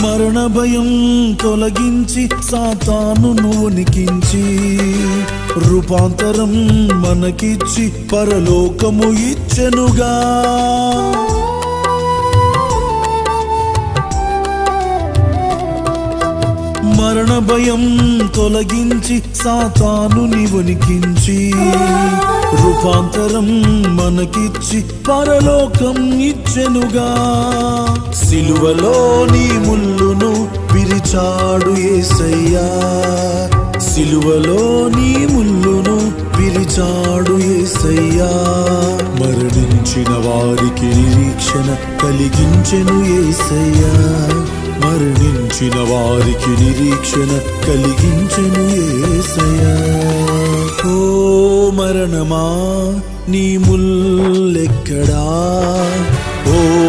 మరణ భయం తొలగించి సాతానును వణికించి రూపాంతరం మనకిచ్చి పరలోకము ఇచ్చెనుగా. మరణ భయం తొలగించి సాతానుని వణికించి రూపాంతరం మనకిచ్చి పరలోకం ఇచ్చెనుగా. సిలువలోని ముల్లును విరిచాడు యేసయ్యా, సిలువలోని ముల్లును విరిచాడు యేసయ్యా. మరణించిన వారికి నిరీక్షణ కలిగించెను యేసయ్యా, మరణించిన వారికి నిరీక్షణ కలిగించెను యేసయ్యా. ఓ మరణమా నీ ముల్లెక్కడా, ఓ